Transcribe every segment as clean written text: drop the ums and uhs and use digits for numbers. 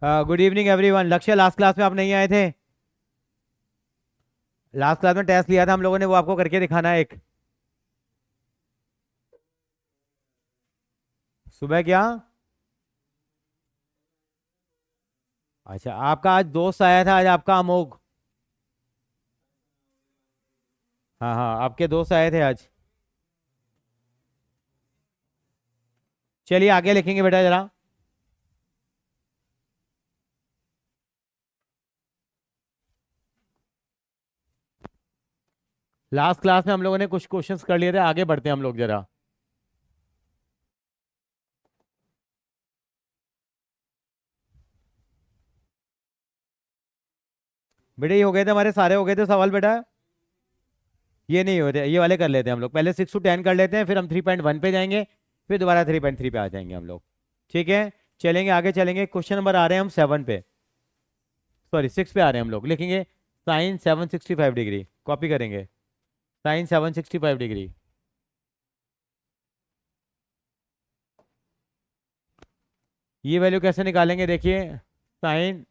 Good evening everyone. लक्ष्य, last class में आप नहीं आए थे। लास्ट क्लास में टेस्ट लिया था हम लोगों ने, वो आपको करके दिखाना है एक। सुबह क्या? अच्छा, आपका आज दोस्त आया था, आज आपका अमोघ। हाँ हाँ, आपके दोस्त आए थे आज। चलिए आगे लिखेंगे बेटा जरा। लास्ट क्लास में हम लोगों ने कुछ क्वेश्चंस कर लिए थे, आगे बढ़ते हैं हम लोग जरा। बेटा ये हो गए थे हमारे, सारे हो गए थे सवाल बेटा। ये नहीं हो रहे, ये वाले कर लेते हैं हम लोग। पहले 6 to 10 कर लेते हैं, फिर हम 3.1 पे जाएंगे, फिर दोबारा 3.3 पे आ जाएंगे हम लोग। ठीक है, चलेंगे आगे चलेंगे। क्वेश्चन नंबर आ रहे हैं हम 7 पे, सॉरी 6 पे आ रहे हैं हम लोग। लिखेंगे साइन 765 डिग्री, कॉपी करेंगे। Sine 765 degree. ये वैल्यू कैसे निकालेंगे देखिए। साइन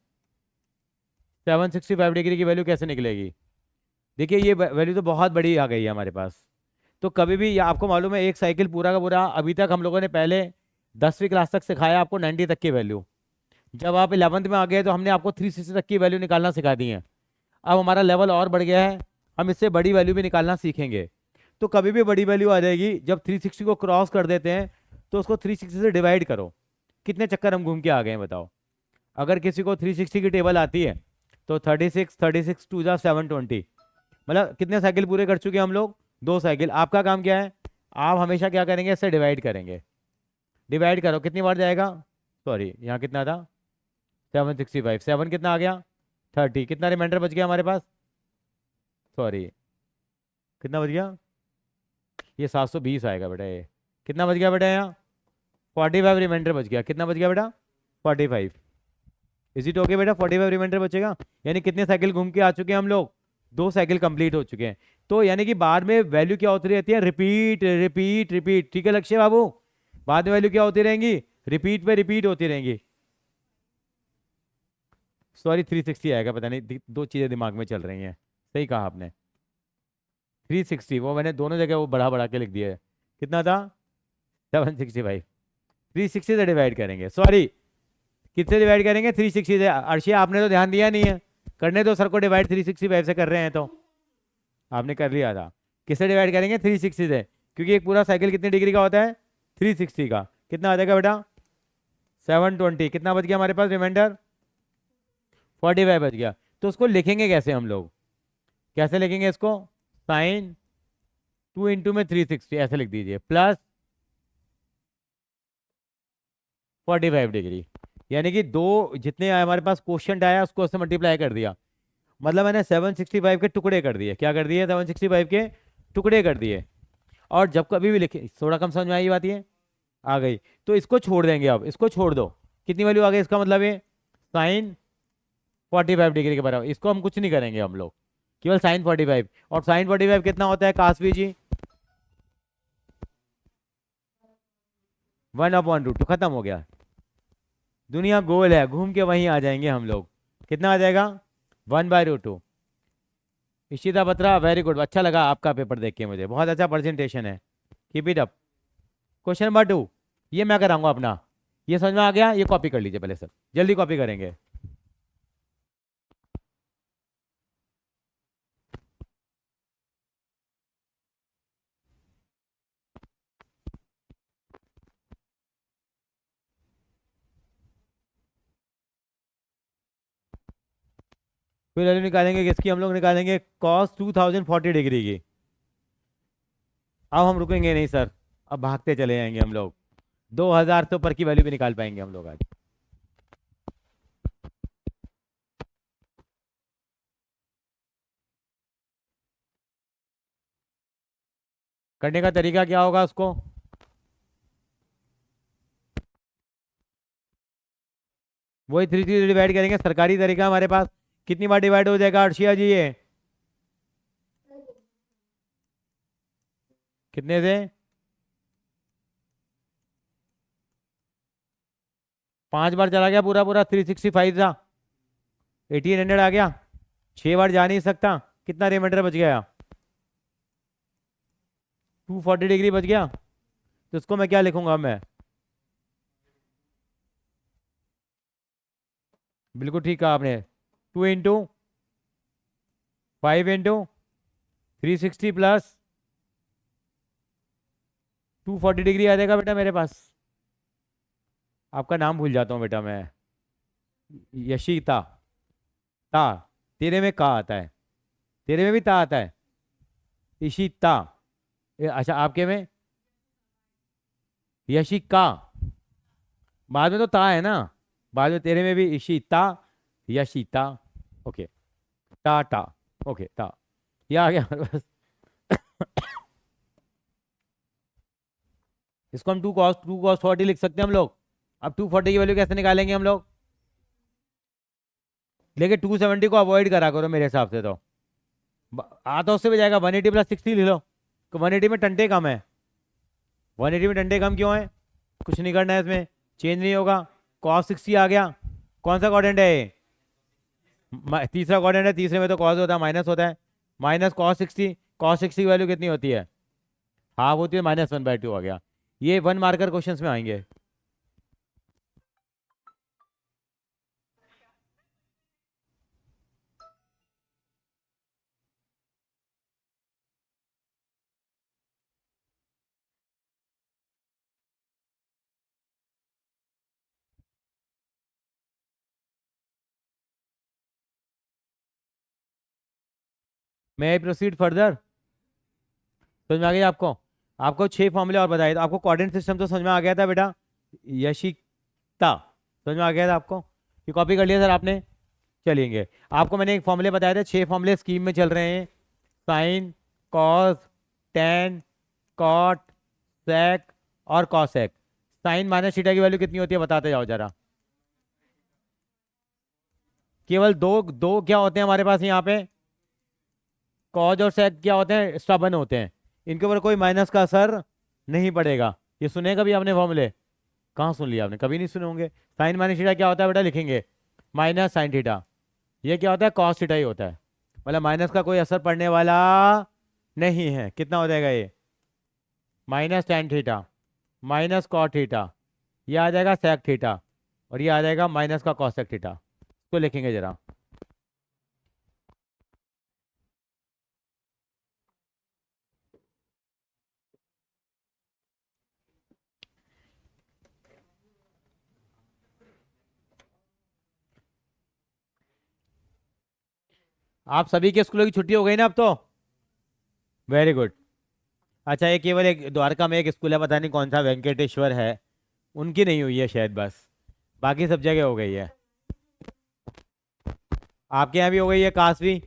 765 डिग्री की वैल्यू कैसे निकलेगी? देखिए ये वैल्यू तो बहुत बड़ी आ गई है हमारे पास। तो कभी भी आपको मालूम है, एक साइकिल पूरा का पूरा अभी तक हम लोगों ने पहले 10वीं क्लास तक सिखाया आपको 90 तक की वैल्यू। जब आप 11th में आ गए तो हमने आपको 360 तक की वैल्यू निकालना सिखा दी है। अब हमारा लेवल और बढ़ गया है, हम इससे बड़ी वैल्यू भी निकालना सीखेंगे। तो कभी भी बड़ी वैल्यू आ जाएगी जब 360 को क्रॉस कर देते हैं, तो उसको 360 से डिवाइड करो। कितने चक्कर हम घूम के आ गए हैं बताओ। अगर किसी को 360 की टेबल आती है तो 36 टू जा 720, मतलब कितने साइकिल पूरे कर चुके हैं हम लोग? 2 साइकिल। आपका काम क्या है, आप हमेशा क्या करेंगे, इससे डिवाइड करेंगे। डिवाइड करो, कितनी बार जाएगा? सॉरी, यहाँ कितना था? 765, 7 कितना आ गया? 30। कितना रिमाइंडर बच गया हमारे पास? सॉरी, कितना बच गया? ये 720 आएगा बेटा। ये कितना बच गया बेटा यहाँ? 45 रिमाइंडर बच गया। कितना बच गया बेटा? 45। इज इट ओके बेटा? 45 रिमाइंडर बचेगा। यानी कितने साइकिल घूम के आ चुके हैं हम लोग? 2 साइकिल कंप्लीट हो चुके हैं। तो यानी कि बाद में वैल्यू क्या होती रहती है? Repeat repeat repeat. ठीक है लक्ष्य बाबू, बाद में वैल्यू क्या होती रहेंगी? रिपीट पे रिपीट होती रहेंगी। सॉरी 360 आएगा, पता नहीं दो चीजें दिमाग में चल रही हैं। सही कहा आपने, 360, वो मैंने दोनों जगह वो बढ़ा बढ़ा के लिख दिया है। कितना था? 765। 360 से डिवाइड करेंगे, सॉरी किससे डिवाइड करेंगे? 360 से। अर्शिया आपने तो ध्यान दिया नहीं है, करने दो सर को डिवाइड, 365 से कर रहे हैं तो। आपने कर लिया था। किससे डिवाइड करेंगे? 360 से, क्योंकि एक पूरा साइकिल कितने डिग्री का होता है? 360 का। कितना आ जाएगा बेटा? 720। कितना बच गया हमारे पास रिमाइंडर? 45 बच गया। तो उसको लिखेंगे कैसे हम लोग? कैसे लिखेंगे इसको? साइन 2 में 360 ऐसे लिख दीजिए, प्लस 45 डिग्री। यानी कि दो, जितने हमारे पास क्वेश्चन आया उसको उससे मल्टीप्लाई कर दिया। मतलब मैंने 765 के टुकड़े कर दिए। क्या कर दिए? 765 के टुकड़े कर दिए। और जब कभी भी लिखे, थोड़ा कम समझ में आई बात ये? आ गई। तो इसको छोड़ देंगे, अब इसको छोड़ दो। कितनी वैल्यू आ गई? इसका मतलब ये साइन 45 डिग्री के बराबर। इसको हम कुछ नहीं करेंगे हम लोग, केवल साइन 45। और साइन 45 कितना होता है काशवी जी? 1/√2। खत्म हो गया। दुनिया गोल है, घूम के वहीं आ जाएंगे हम लोग। कितना आ जाएगा? 1/√2। Ishita Batra, very good. अच्छा लगा आपका पेपर देख के, मुझे बहुत अच्छा प्रेजेंटेशन है। Keep it up. Question number 2, ये मैं कराऊंगा अपना। ये समझ में आ गया? ये कॉपी कर लीजिए पहले सर, जल्दी कॉपी करेंगे। फिर वैल्यू निकालेंगे किसकी? हम लोग निकालेंगे कॉस 2040 डिग्री की। अब हम रुकेंगे नहीं सर, अब भागते चले जाएंगे हम लोग। 2000 से ऊपर की वैल्यू भी निकाल पाएंगे हम लोग आज। करने का तरीका क्या होगा उसको? वही 3 से डिवाइड करेंगे, सरकारी तरीका हमारे पास। कितनी बार डिवाइड हो जाएगा अर्शिया जी ये? कितने से? 5 बार चला गया पूरा पूरा, 365 था, 1800 आ गया। 6 बार जा नहीं सकता, कितना रिमाइंडर बच गया? 240 डिग्री बच गया। तो इसको मैं क्या लिखूंगा मैं? बिल्कुल ठीक कहा आपने। 2 × 5 × 360 प्लस 240 डिग्री आ जाएगा बेटा मेरे पास। आपका नाम भूल जाता हूँ बेटा मैं। यशिता। ता। तेरे में का आता है? तेरे में भी ता आता है? इशिता। अच्छा आपके में? यशिका। बाद में तो ता है ना, बाद में तेरे में भी इशिता, यशिता। ओके। ता टा। ओके ता। ये आ गया हमारे पास। इसको हम 2 cos 40 लिख सकते हैं हम लोग। अब 240 की वैल्यू कैसे निकालेंगे हम लोग? लेकिन 270 को अवॉइड करा करो मेरे हिसाब से तो। आता उससे भी जाएगा, 180 + 60 ले लो। तो 180 में टंटे कम है। 180 में टंटे कम क्यों है? कुछ नहीं करना है इसमें, चेंज नहीं होगा। cos 60 आ गया। कौन सा क्वाड्रेंट है ये? तीसरा क्वाड्रेंट है, तीसरे में तो कॉस होता है, माइनस होता है। Minus cos 60। cos 60 की वैल्यू कितनी होती है? हाफ होती है, -1/2 आ गया। ये 1 मार्कर क्वेश्चंस में आएंगे। मैं प्रोसीड फर्दर। समझ में आ गया आपको? आपको 6 फॉर्मूले और बताए, तो आपको कोऑर्डिनेट सिस्टम तो समझ में आ गया था बेटा? यशिता। समझ में आ गया था आपको? ये कॉपी कर लिया सर आपने? चलेंगे। आपको मैंने एक फॉर्मूले बताए थे, 6 फॉर्मूले स्कीम में चल रहे हैं। साइन, कॉस, टेन, कॉट, सेक और कॉसेक। साइन माइनस थीटा की वैल्यू कितनी होती है बताते जाओ जरा। केवल दो दो क्या होते हैं हमारे पास यहाँ पे? कॉज और सेक क्या होते हैं? स्टबन होते हैं। इनके ऊपर कोई माइनस का असर नहीं पड़ेगा। ये सुने कभी आपने फॉर्मूले? कहाँ सुन लिया आपने? कभी नहीं सुने होंगे। साइन माइनस थीटा क्या होता है बेटा? लिखेंगे माइनस साइन थीटा। ये क्या होता है? कॉस थीटा ही होता है। मतलब माइनस का कोई असर पड़ने वाला नहीं है। कितना हो जाएगा ये? Minus ten theta minus cot theta, ये आ जाएगा सेक थीटा, और ये आ जाएगा माइनस का कॉसेक थीटा। इसको लिखेंगे जरा। आप सभी के स्कूलों की छुट्टी हो गई ना अब तो? Very good. अच्छा, ये केवल एक द्वारका में एक स्कूल है, पता नहीं कौन सा, वेंकटेश्वर है, उनकी नहीं हुई है शायद बस। बाकी सब जगह हो गई है। आपके यहाँ भी हो गई है काशवी,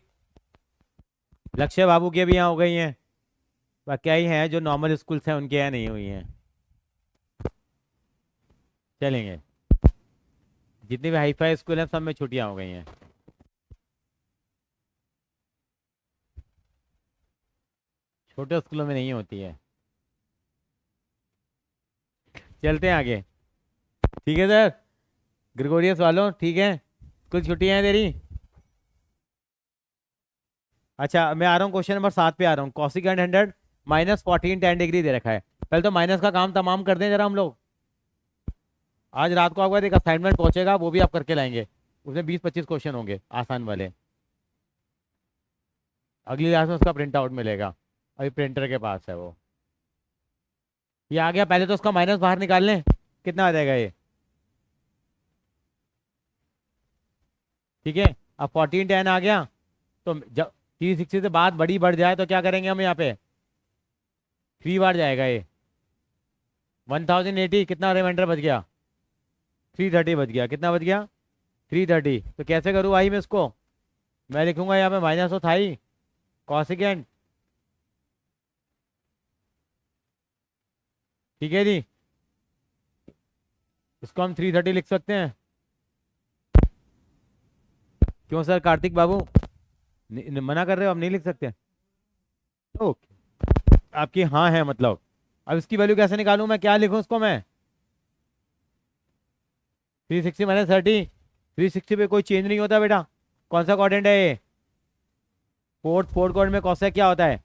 लक्ष्य बाबू के भी यहाँ हो गई हैं। बाकी ही हैं जो नॉर्मल स्कूल्स हैं उनके यहाँ नहीं हुई हैं। चलेंगे। जितने भी हाई फाई स्कूल हैं सब में छुट्टियां हो गई हैं। छोटे स्कूलों में नहीं होती है। चलते हैं आगे। ठीक है सर, ग्रिगोरियस वालों ठीक है, कुछ छुट्टियां हैं तेरी? अच्छा मैं आ रहा हूँ, क्वेश्चन नंबर 7 पे आ रहा हूँ। कॉसिकेंट 100 -14 10 डिग्री दे रखा है। पहले तो माइनस का काम तमाम कर दें जरा हम लोग। आज रात को आपका एक असाइनमेंट पहुंचेगा, वो भी आप करके लाएंगे। उसमें 20-25 क्वेश्चन होंगे आसान वाले। अगली क्लास में उसका प्रिंट आउट मिलेगा, अभी प्रिंटर के पास है वो। ये आ गया, पहले तो उसका माइनस बाहर निकाल लें। कितना आ जाएगा ये? ठीक है। अब 14 10 आ गया। तो जब 360 से बात बड़ी बढ़ जाए तो क्या करेंगे हम यहाँ पे? 3 बार जाएगा ये। 1080 कितना रिमाइंडर बच गया? 330 बच गया। कितना बच गया? 330। तो कैसे करूँ भाई मैं इसको? मैं लिखूंगा यहाँ पे माइनस तो था ही, कॉसिकेंट। ठीक है जी, इसको हम 330 लिख सकते हैं। क्यों सर कार्तिक बाबू, मना कर रहे हो? हम नहीं लिख सकते? ओके, आपकी हाँ है मतलब। अब इसकी वैल्यू कैसे निकालूं मैं? क्या लिखूं इसको मैं? 360 - 30, 360 पे कोई चेंज नहीं होता बेटा। कौन सा क्वाड्रेंट है ये? फोर्थ फोर्थ क्वाड्रेंट में कॉसेक क्या होता है?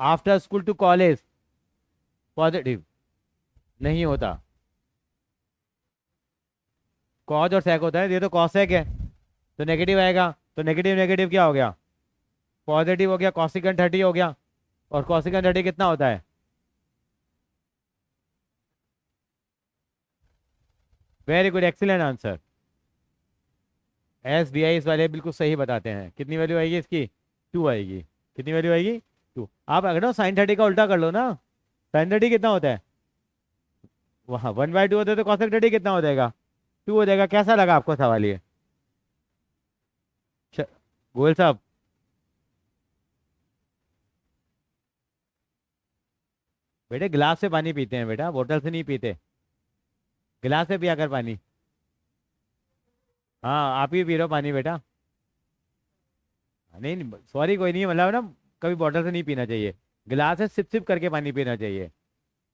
After school to college positive नहीं होता। कॉज और सेक होता है, ये तो कॉसेक है तो नेगेटिव आएगा। तो नेगेटिव नेगेटिव क्या हो गया? पॉजिटिव हो गया, कॉसिकेंट 30 हो गया। और कॉसिकेंट 30 कितना होता है? Very good, excellent answer. S B I इस वाले बिल्कुल सही बताते हैं। कितनी वैल्यू आएगी इसकी? 2 आएगी। कितनी वैल्यू आएगी? 2। आप अगर ना साइन 30 का उल्टा कर लो ना, साइन 30 कितना होता है? वहाँ 1/2 होता है तो कॉसेक 30 कितना हो जाएगा? 2 हो जाएगा। कैसा लगा आपको सवाल ये? श- गोयल साहब, बेटे गिलास से पानी पीते हैं बेटा, बोतल से नहीं पीते। गिलास से पिया कर पानी। हाँ, आप ही पी रहे हो पानी बेटा। नहीं नहीं, सॉरी, कोई नहीं, मतलब ना कभी बॉटल से नहीं पीना चाहिए। गिलास से सिप सिप करके पानी पीना चाहिए।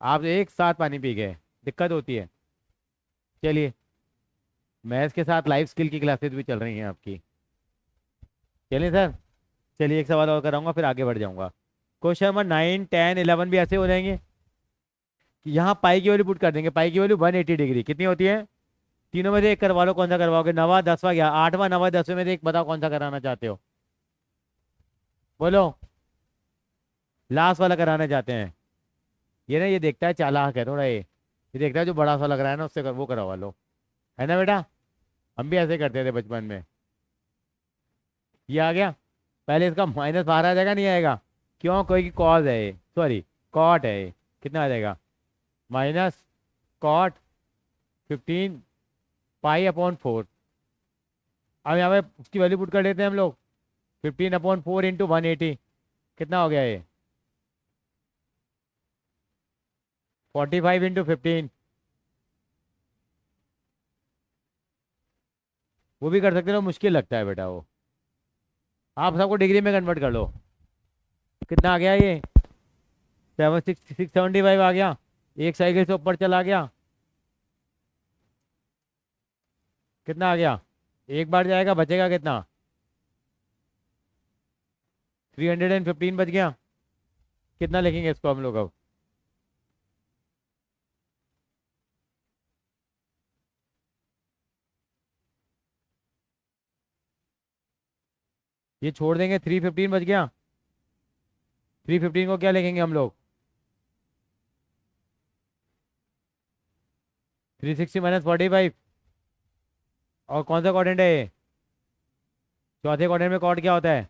आप एक साथ पानी पी गए, दिक्कत होती है। चलिए, मैथ्स के साथ लाइफ स्किल की क्लासेस भी चल रही हैं आपकी। चलिए सर, चलिए एक सवाल और कराऊंगा फिर आगे बढ़ जाऊंगा। क्वेश्चन नंबर 9, 10, 11 भी ऐसे हो जाएंगे कि यहाँ पाई की वैल्यू पुट कर देंगे। पाई की वैल्यू 180 डिग्री कितनी होती है? तीनों में से एक करवा लो, कौन सा करवाओगे? नवा, 10वां, या 8वां, 9वां, 10वें में से एक बताओ कौन सा कराना चाहते हो। बोलो। लास्ट वाला कराना चाहते हैं। ये ना, ये देखता है, चालाक है थोड़ा ये देखता है जो बड़ा सा लग रहा है ना उससे वो करवा लो। है ना बेटा? हम भी ऐसे करते थे बचपन में। ये आ गया। पहले इसका माइनस बाहर आ जाएगा, नहीं आएगा? क्यों? कोई कॉज है ये, सॉरी कॉट है ये। कितना आ जाएगा? माइनस कॉट 15 पाई/4। अब यहाँ पे उसकी वैल्यू पुट कर लेते हैं हम लोग। 15/4 × 180 कितना हो गया ये? 45 × 15। वो भी कर सकते हो, मुश्किल लगता है बेटा वो। आप सबको डिग्री में कन्वर्ट कर लो। कितना आ गया ये? 675 आ गया। एक साइकिल से ऊपर चला गया। कितना आ गया? एक बार जाएगा, बचेगा कितना? 315 बच गया। कितना लिखेंगे इसको हम लोग अब? ये छोड़ देंगे, 315 बच गया। 315 को क्या लिखेंगे हम लोग? 360 - 45। और कौन सा क्वाड्रेंट है ये? चौथे क्वाड्रेंट में कॉट क्या होता है?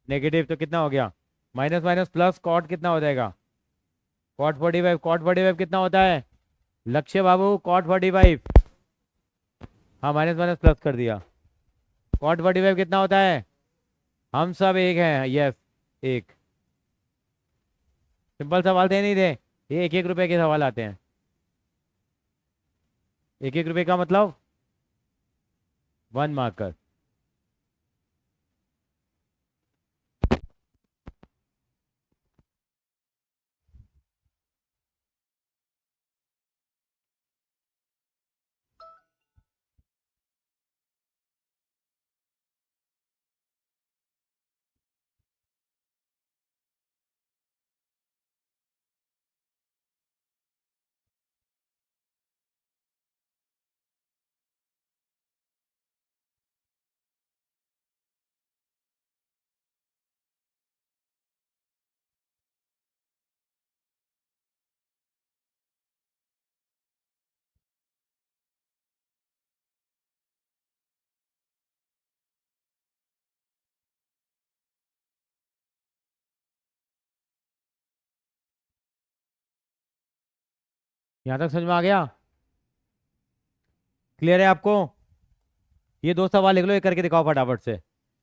नेगेटिव। तो कितना हो गया? माइनस माइनस प्लस कॉट कितना हो जाएगा? कॉट 45। कॉट 45 कितना होता है? लक्ष्य बाबू, कॉट 45। हाँ, माइनस माइनस प्लस कर दिया। कॉट 45 कितना होता है? हम सब एक हैं, यस। एक। सिंपल सवाल थे नहीं थे? ये 1-1 रुपए के सवाल आते हैं। 1-1 रुपए का मतलब 1 मार्कर। यहाँ तक समझ में आ गया? क्लियर है आपको? ये दो सवाल लिख लो, एक करके दिखाओ फटाफट से।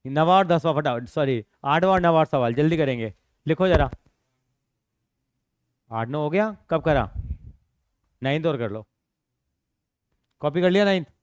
नवा और 10वां, फटाफट, सॉरी 8वां और 9वां सवाल जल्दी करेंगे। लिखो जरा। 8-9 हो गया, कब करा? 9th और कर लो। कॉपी कर लिया 9th?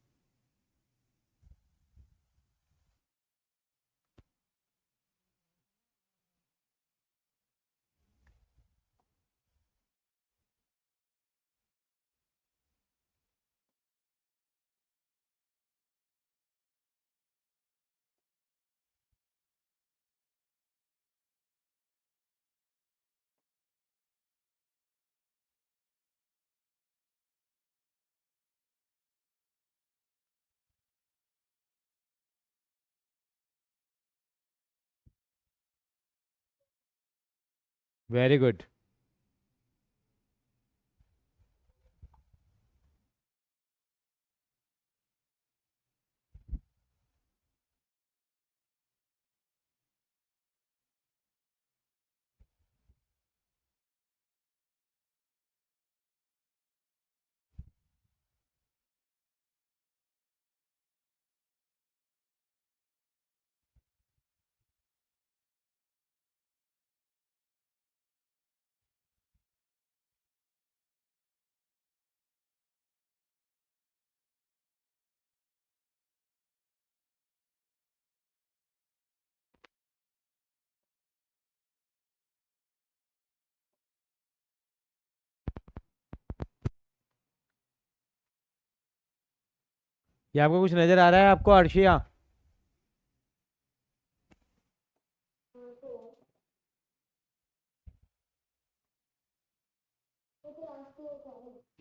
Very good. ये आपको कुछ नजर आ रहा है आपको अर्शिया?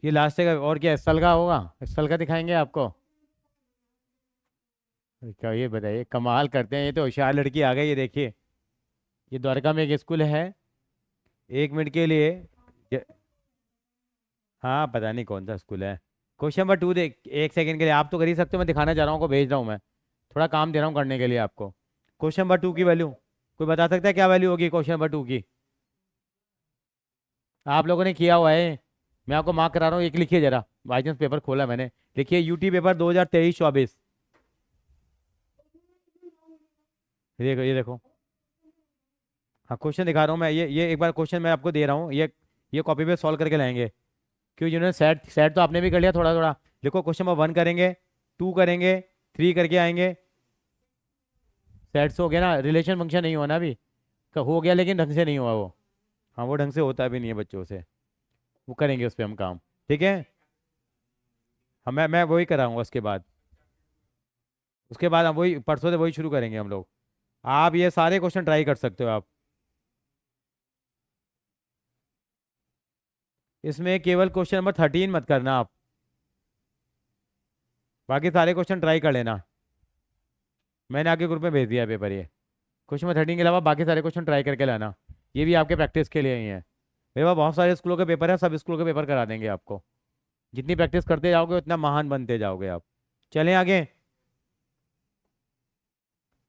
ये लास्ट है और क्या इस साल का होगा? इस साल का दिखाएंगे आपको? क्या ये बताइए, कमाल करते हैं, ये तो होशियार लड़की आ गई। ये देखिए, ये द्वारका में एक स्कूल है। 1 मिनट के लिए। ये- हाँ, पता नहीं कौन सा स्कूल है। क्वेश्चन नंबर 2 देख, 1 सेकंड के लिए आप तो कर ही सकते हो, मैं दिखाना चाह रहा हूँ, को भेज रहा हूँ मैं। थोड़ा काम दे रहा हूँ करने के लिए आपको। क्वेश्चन नंबर 2 की वैल्यू कोई बता सकता है क्या वैल्यू होगी क्वेश्चन नंबर 2 की? आप लोगों ने किया हुआ है, मैं आपको मार्क करा रहा हूँ। एक लिखिए जरा, बाई चांस पेपर खोला मैंने। लिखिए यूटी पेपर 2023-24। ये देखो, ये देखो। हाँ, क्वेश्चन दिखा रहा हूँ मैं। ये एक बार क्वेश्चन मैं आपको दे रहा हूँ, ये कॉपी पे सॉल्व करके लाएंगे। क्यों, जिन्होंने सेट सेट तो आपने भी कर लिया थोड़ा थोड़ा। देखो, क्वेश्चन नंबर 1 करेंगे, 2 करेंगे, 3 करके आएंगे। सेट्स हो गया ना, रिलेशन फंक्शन नहीं हुआ ना अभी। हो गया लेकिन ढंग से नहीं हुआ वो। हाँ, वो ढंग से होता भी नहीं है बच्चों से। वो करेंगे उस पर हम काम। ठीक है। हाँ, मैं वही कराऊंगा उसके बाद। उसके बाद हम वही परसों से वही शुरू करेंगे हम लोग। आप ये सारे क्वेश्चन ट्राई कर सकते हो आप। इसमें केवल क्वेश्चन नंबर 13 मत करना आप। बाकी सारे क्वेश्चन ट्राई कर लेना। मैंने आगे ग्रुप में भेज दिया है पेपर ये। क्वेश्चन नंबर 13 के अलावा बाकी सारे क्वेश्चन ट्राई करके लाना। ये भी आपके प्रैक्टिस के लिए ही है। मेरे पास बहुत सारे स्कूलों के पेपर हैं, सब स्कूलों के पेपर करा देंगे आपको। जितनी प्रैक्टिस करते जाओगे उतना महान बनते जाओगे आप। चलें आगे।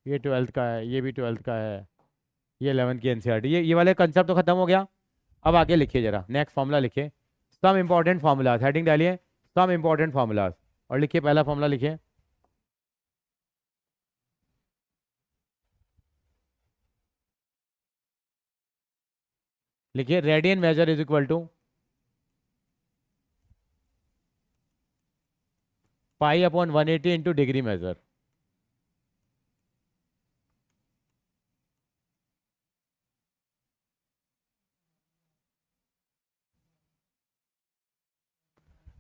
ये 12th का है, ये भी 12th का है। ये 11th की एनसीईआरटी, ये वाले कंसेप्ट तो खत्म हो गया। अब आगे लिखिए जरा, नेक्स्ट फॉर्मूला लिखिए। सम इंपॉर्टेंट फार्मूलाज, हेडिंग डालिए, सम इंपॉर्टेंट फार्मूलाज। और लिखिए, पहला फार्मूला लिखिए। लिखिए radian measure is equal to pi upon 180 into degree measure.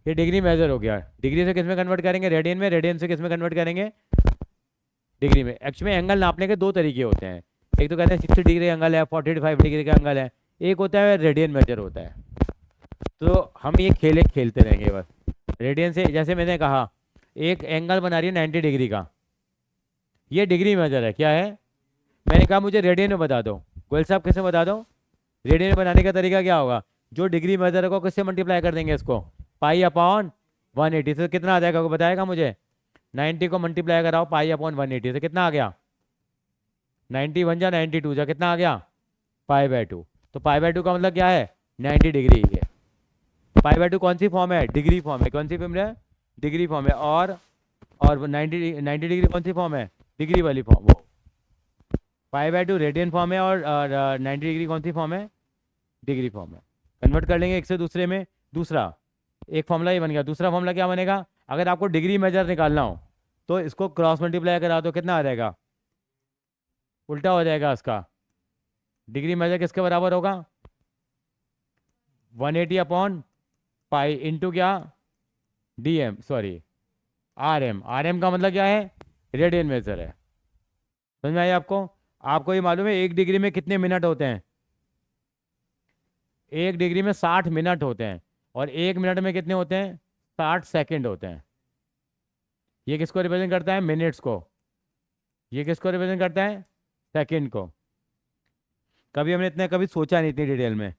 ये डिग्री मेजर हो गया। डिग्री से किस में कन्वर्ट करेंगे? रेडियन में। रेडियन से किस में कन्वर्ट करेंगे? डिग्री में। एक्चुअली एंगल नापने के दो तरीके होते हैं। एक तो कहते हैं 60 डिग्री एंगल है, 45 डिग्री का एंगल है। एक होता है रेडियन मेजर होता है। तो हम ये खेले खेलते रहेंगे बस। रेडियन से जैसे मैंने कहा, एक एंगल बना रही है 90 डिग्री का, ये डिग्री मेजर है। क्या है? मैंने कहा मुझे रेडियन में बता दो। गोयल साहब कैसे बता दो? रेडियन में बनाने का तरीका क्या होगा? जो डिग्री मेजर को किससे मल्टीप्लाई कर देंगे इसको? पाई अपॉन 180 से कितना आ जाएगा वो बताएगा मुझे? 90 को मल्टीप्लाई कराओ पाई अपॉन 180 से, कितना आ गया? 91 जा 92 जा, कितना आ गया? पाई/2। तो पाई/2 का मतलब क्या है? 90 डिग्री है। पाई/2 कौन सी फॉर्म है? डिग्री फॉर्म है। कौन सी फॉर्म है? डिग्री फॉर्म है। और 90 डिग्री कौन सी फॉर्म है? डिग्री वाली फॉर्म वो। पाई/2 रेडियन फॉर्म है, और 90 डिग्री कौन सी फॉर्म है? डिग्री फॉर्म है। कन्वर्ट कर लेंगे एक से दूसरे में। दूसरा, एक फॉर्मूला ये बन गया। दूसरा फॉर्मूला क्या बनेगा? अगर आपको डिग्री मेजर निकालना हो तो इसको क्रॉस मल्टीप्लाई करा दो, कितना आ जाएगा? उल्टा हो जाएगा इसका। डिग्री मेजर किसके बराबर होगा? 180 अपॉन पाई इंटू क्या? DM, sorry, RM। RM का मतलब क्या है? रेडियन मेजर है। समझ में आई आपको? आपको ये मालूम है 1 डिग्री में कितने मिनट होते हैं? 1 डिग्री में 60 मिनट होते हैं। और 1 मिनट में कितने होते हैं? 60 सेकेंड होते हैं। ये किसको रिप्रेजेंट करता है? मिनट्स को। ये किसको रिप्रेजेंट करता है? सेकेंड को। कभी हमने इतना कभी सोचा नहीं इतनी डिटेल में।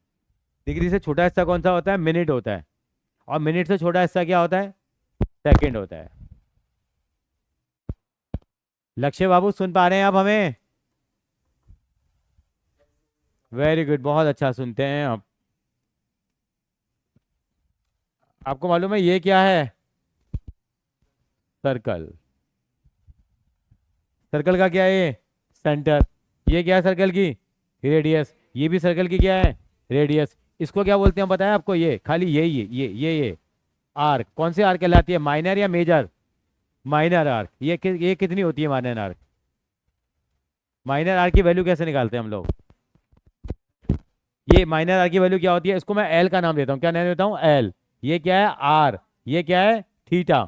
डिग्री से छोटा हिस्सा कौन सा होता है? मिनट होता है। और मिनट से छोटा हिस्सा क्या होता है? सेकंड होता है। लक्ष्य बाबू सुन पा रहे हैं आप हमें? वेरी गुड, बहुत अच्छा सुनते हैं आप। आपको मालूम है ये क्या है? सर्कल। सर्कल का क्या है ये? सेंटर। ये क्या है सर्कल की? रेडियस। ये भी सर्कल की क्या है? रेडियस। इसको क्या बोलते हैं बताएं आपको? ये खाली यही है, ये आर्क। कौन सी आर्क कहलाती है? माइनर या मेजर? Minor arc. ये कितनी होती है माइनर आर्क? माइनर आर्क की वैल्यू कैसे निकालते हैं हम लोग? ये माइनर आर की वैल्यू क्या होती है? इसको मैं एल का नाम देता हूँ। क्या नाम देता हूँ? एल। ये क्या है? आर। ये क्या है? थीटा।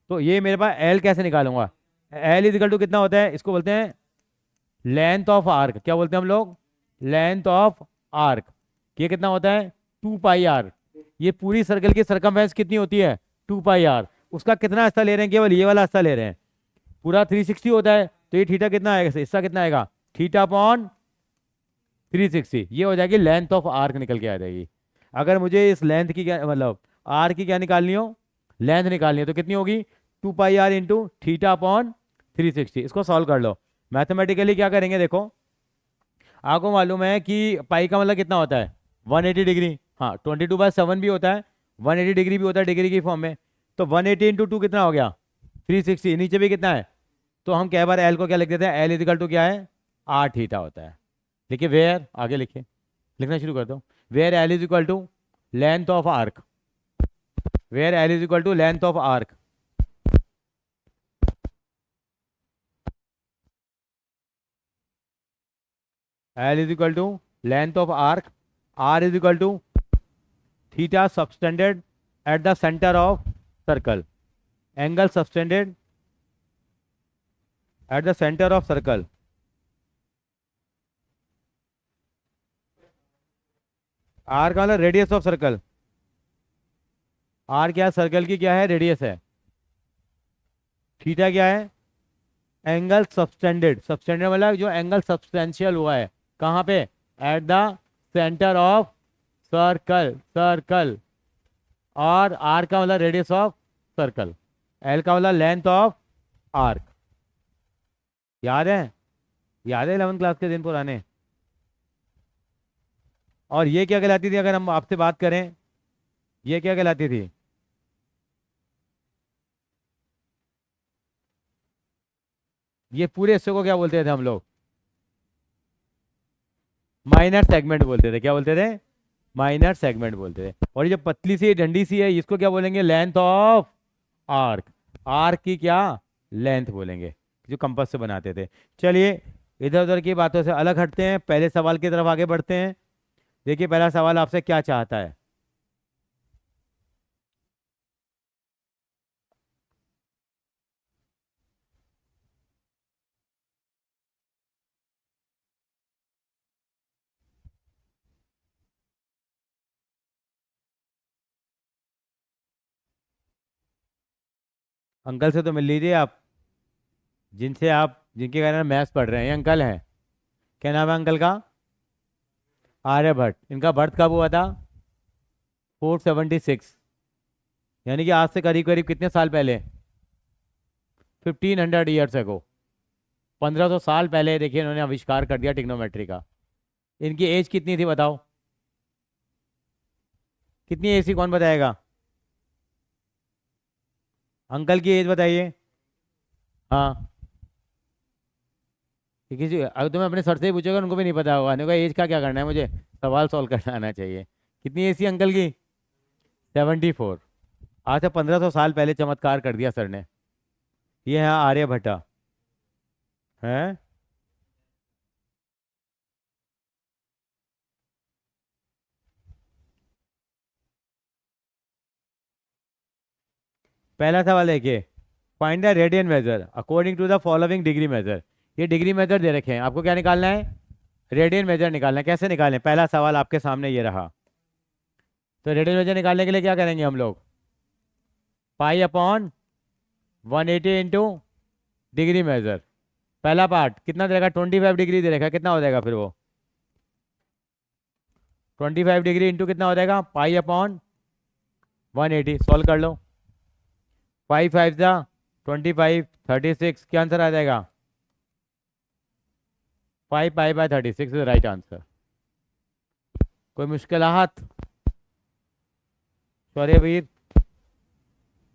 तो ये मेरे पास एल कैसे निकालूंगा? एल इजिकल टू कितना होता है? इसको बोलते हैं लेंथ ऑफ आर्क। क्या बोलते हैं हम लोग? Length of arc. ये कितना होता है? 2 पाई आर। ये पूरी सर्कल की सरकमफेरेंस कितनी होती है? 2 पाई आर। उसका कितना हिस्सा ले रहे हैं? केवल ये वाला हिस्सा ले रहे हैं। पूरा 360 होता है, तो ये थीटा कितना आएगा? हिस्सा कितना आएगा? Theta upon 360। ये हो जाएगी लेंथ ऑफ आर्क, निकल के आ जाएगी। अगर मुझे इस लेंथ की क्या मतलब आर की क्या निकालनी हो? लेंथ निकालनी है तो कितनी होगी? 2 पाई आर इंटू थीटा अपॉन 360। इसको सॉल्व कर लो। मैथमेटिकली क्या करेंगे देखो। आपको मालूम है कि पाई का मतलब कितना होता है? 180 डिग्री। हाँ, 22/7 भी होता है, 180 डिग्री भी होता है डिग्री की फॉर्म में। तो 180 इंटू 2 कितना हो गया? 360। नीचे भी कितना है? तो हम कई बार एल को क्या लिख देते हैं? एल इजिकल टू क्या है? आर थीटा होता है। लिखिए वेयर, आगे लिखिए, लिखना शुरू कर दो। Where L is equal to length of arc. Where L is equal to length of arc. L is equal to length of arc. R is equal to theta subtended at the centre of circle. Angle subtended at the centre of circle. R का मतलब radius of circle. R क्या? Circle की क्या है? Radius है। Theta क्या है? Angle subtended. Subtended मतलब जो एंगल सब्सटेंशियल हुआ है, कहाँ पे? Eight the centre of circle. Circle. और आर का मतलब रेडियस ऑफ सर्कल। एल का मतलब लेंथ ऑफ आर्क। याद है? याद है 11th क्लास के दिन पुराने? और ये क्या कहलाती थी अगर हम आपसे बात करें? ये क्या कहलाती थी? ये पूरे हिस्से को क्या बोलते थे हम लोग? माइनर सेगमेंट बोलते थे। क्या बोलते थे? माइनर सेगमेंट बोलते थे। और ये जो पतली सी डंडी सी है, इसको क्या बोलेंगे? Length of arc. आर्क की क्या? लेंथ बोलेंगे, जो कंपास से बनाते थे। चलिए, इधर उधर की बातों से अलग हटते हैं, पहले सवाल की तरफ आगे बढ़ते हैं। देखिए पहला सवाल आपसे क्या चाहता है? अंकल से तो मिल लीजिए आप, जिनसे आप जिनके कारण मैथ्स पढ़ रहे हैं। ये अंकल हैं। क्या नाम है अंकल का? आर्यभट्ट। इनका बर्थ कब हुआ था? 476। यानी कि आज से करीब करीब कितने साल पहले? 1500 ईयर्स अगो। 1500 साल पहले देखिए इन्होंने आविष्कार कर दिया टिग्नोमेट्री का। इनकी एज कितनी थी बताओ? कितनी एज थी, कौन बताएगा? अंकल की एज बताइए। हाँ, कि किसी अगर तुम्हें अपने सर से ही पूछोगे उनको भी नहीं पता होगा। उनको एज का क्या करना है, मुझे सवाल सॉल्व करना आना चाहिए। कितनी एज थी अंकल की? 74। आज से 1500 साल पहले चमत्कार कर दिया सर ने। ये है आर्यभट्टा। है। पहला सवाल देखिए। Find the radian measure according to the following degree measure. ये डिग्री मेजर दे रखे हैं आपको, क्या निकालना है? रेडियन मेजर निकालना है। कैसे निकालें? पहला सवाल आपके सामने ये रहा। तो रेडियन मेजर निकालने के लिए क्या करेंगे हम लोग? Pi upon 180 into degree measure. पहला पार्ट कितना दे रखा? 25 डिग्री दे रखा है। कितना हो जाएगा फिर वो? 25 डिग्री इंटू कितना हो जाएगा, पाई अपॉन 180। सॉल्व कर लो। 5 5 जा 25, 36, क्या आंसर आ जाएगा? 5 pi by 36 is right answer. कोई मुश्किलात? सॉरी वीर।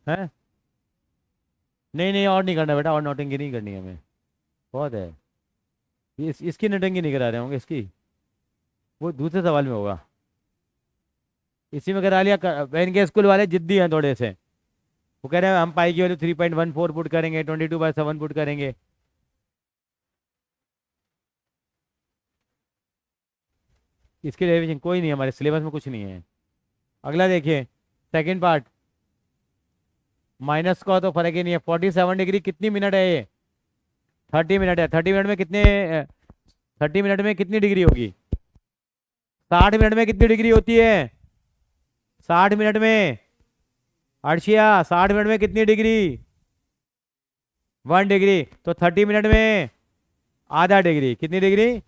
है? नहीं नहीं, और नहीं करना बेटा, और नोटिंग नहीं करनी है हमें, बहुत है। इसकी नोटिंग नहीं करा रहे होंगे, इसकी वो दूसरे सवाल में होगा। इसी में करा लिया इनके स्कूल वाले जिद्दी हैं थोड़े से। वो कह रहे हैं हम पाई की वैल्यू 3.14 पुट करेंगे, 22/7 पुट करेंगे। इसके डेरिवेशन कोई नहीं, हमारे सिलेबस में कुछ नहीं है। अगला देखिए, सेकंड पार्ट। माइनस का तो फर्क ही नहीं है। 47 डिग्री कितनी मिनट है ये? 30 मिनट है। 30 मिनट में कितने 30 मिनट में कितनी डिग्री होगी? 60 मिनट में कितनी डिग्री होती है? 60 मिनट में, अर्शिया 60 मिनट में कितनी डिग्री? 1 डिग्री। तो 30 मिनट में आधा डिग्री, कितनी डिग्री?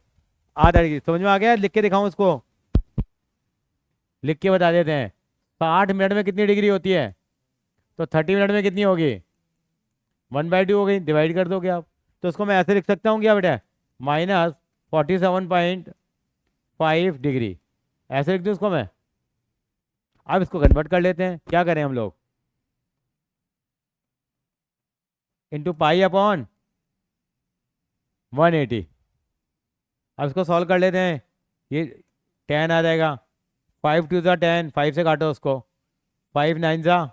आधा डिग्री। समझ में आ गया? लिख के दिखाऊं उसको? लिख के बता देते हैं। 60 मिनट में कितनी डिग्री होती है? तो 30 मिनट में कितनी होगी? 1/2 हो गई, डिवाइड कर दोगे आप। तो उसको मैं ऐसे लिख सकता हूँ क्या बेटा? -47.5 डिग्री, ऐसे लिख दूँ उसको मैं? अब इसको कन्वर्ट कर लेते हैं, क्या करें हम लोग? Into pi upon 180। अब इसको सॉल्व कर लेते हैं। ये 10 आ जाएगा। 5 2 ज़ा 10, 5 से काटो उसको। 5 9 ज़ा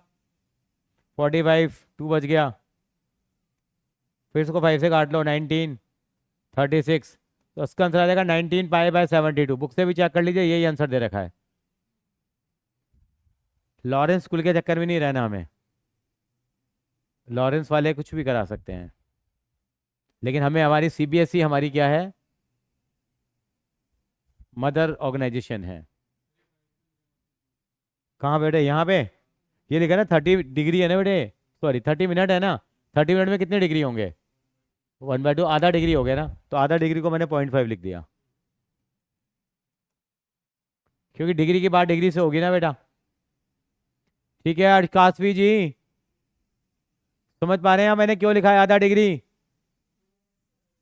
45, 2 बच गया। फिर इसको 5 से काट लो, 19, 36। तो उसका आंसर आ जाएगा 19 पाई बाय 72। बुक से भी चेक कर लीजिए, यही आंसर दे रखा है। लॉरेंस स्कूल के चक्कर में नहीं रहना हमें। लॉरेंस वाले कुछ भी करा सकते हैं, लेकिन हमें हमारी सीबीएसई हमारी क्या है? मदर ऑर्गेनाइजेशन है। कहाँ बेटे? यहाँ पे ये लिखा ना 30 डिग्री है ना बेटे, सॉरी 30 मिनट है ना। 30 मिनट में कितने डिग्री होंगे? 1/2, आधा डिग्री हो गया ना। तो आधा डिग्री को मैंने 0.5 लिख दिया, क्योंकि डिग्री की बात डिग्री से होगी ना बेटा। ठीक है काशवी जी, समझ पा रहे हैं मैंने क्यों लिखा है आधा degree?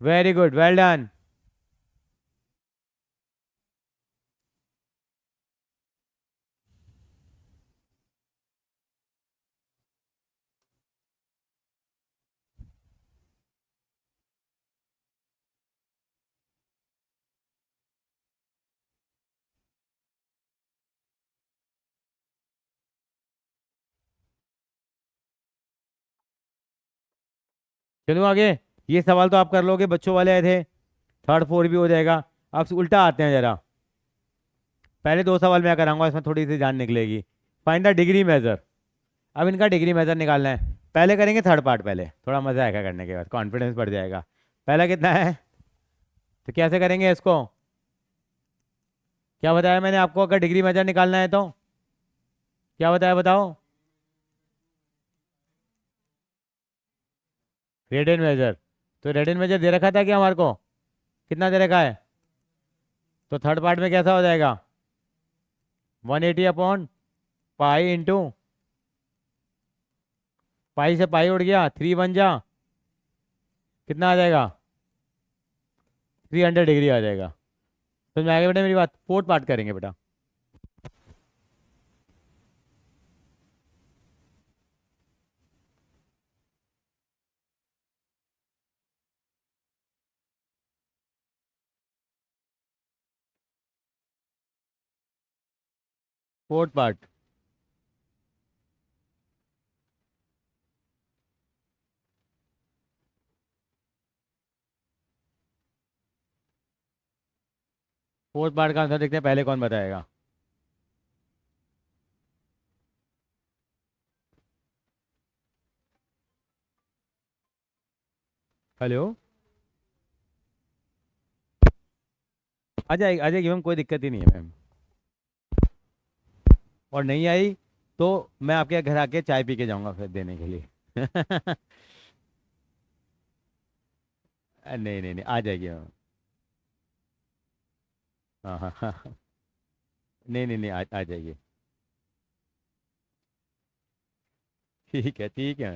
Very good, well done. चलो आगे। ये सवाल तो आप कर लोगे, बच्चों वाले आए थे। थर्ड फोर भी हो जाएगा। अब उल्टा आते हैं जरा। पहले दो सवाल मैं कराऊंगा, इसमें थोड़ी सी जान निकलेगी। Find the degree measure. अब इनका डिग्री मेजर निकालना है। पहले करेंगे थर्ड पार्ट, पहले थोड़ा मजा आएगा करने के बाद, कॉन्फिडेंस बढ़ जाएगा। पहला कितना है? तो कैसे करेंगे इसको? क्या बताया मैंने आपको? अगर डिग्री मेजर निकालना है तो क्या बताया, बताओ? Radian major. तो रेडियन मेजर दे रखा था क्या हमारे को? कितना दे रखा है? तो थर्ड पार्ट में कैसा हो जाएगा? 180 अपॉन पाई इंटू, पाई से पाई उड़ गया, 3 1 जा कितना आ जाएगा? 300 डिग्री आ जाएगा। समझ में आ गया बेटा मेरी बात? फोर्थ पार्ट करेंगे बेटा। Fourth part. फोर्थ पार्ट का आंसर देखते हैं, पहले कौन बताएगा। हेलो? आ जाएगी मैम, कोई दिक्कत ही नहीं है मैम। और नहीं आई तो मैं आपके घर आके चाय पी के जाऊंगा फिर देने के लिए। नहीं नहीं नहीं, आ जाएगी मैम। हाँ हाँ हाँ। नहीं नहीं नहीं, आ जाइए। ठीक है ठीक है।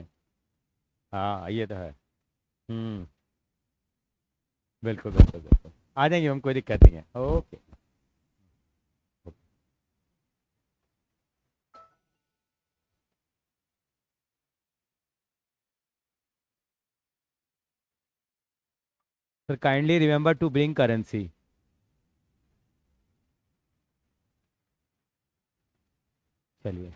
हाँ ये तो है। हम्म। बिल्कुल बिल्कुल बिल्कुल। आ जाएंगे हम, कोई दिक्कत नहीं है। Okay. Sir kindly remember to bring currency. चलिए।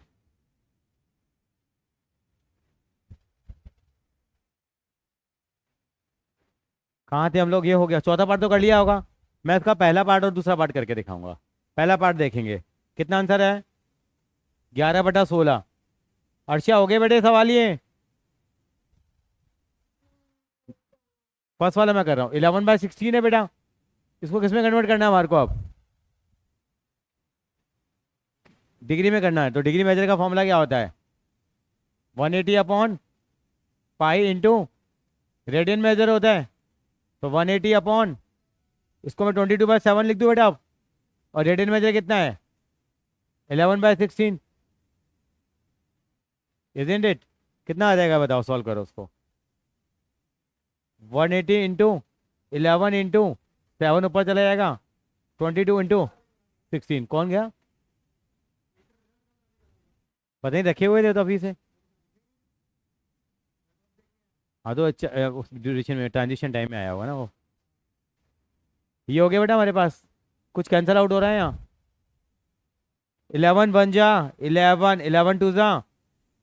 कहाँ थे हम लोग? ये हो गया, चौथा पार्ट तो कर लिया होगा। मैं इसका पहला पार्ट और दूसरा पार्ट करके दिखाऊंगा। पहला पार्ट देखेंगे। कितना आंसर है? 11/16। अर्षा हो गए बेटे सवाल ये। फर्स्ट वाला मैं कर रहा हूँ, 11/16 है बेटा। इसको किस में कन्वर्ट करना है हमारे को अब? डिग्री में करना है, तो डिग्री मेजर का फॉर्मूला क्या होता है? 180/पाई इंटू रेडियन मेजर होता है। तो 180 इसको मैं 22/7 लिख दूँ बेटा अब। और रेडियन मेजर कितना है? 11/16। Isn't it? कितना आ जाएगा बताओ, सॉल्व करो उसको। 180 इंटू 11 इंटू 7 ऊपर चला जाएगा। 22 इंटू 16 कौन गया? पता नहीं, रखे हुए थे तो अभी से। हाँ तो अच्छा, उस ड्यूरेशन में ट्रांजिशन टाइम में आया होगा ना वो। ये हो गया बेटा हमारे पास। कुछ कैंसिल आउट हो रहा है यहाँ। 11 1 जा 11, 11 2 जा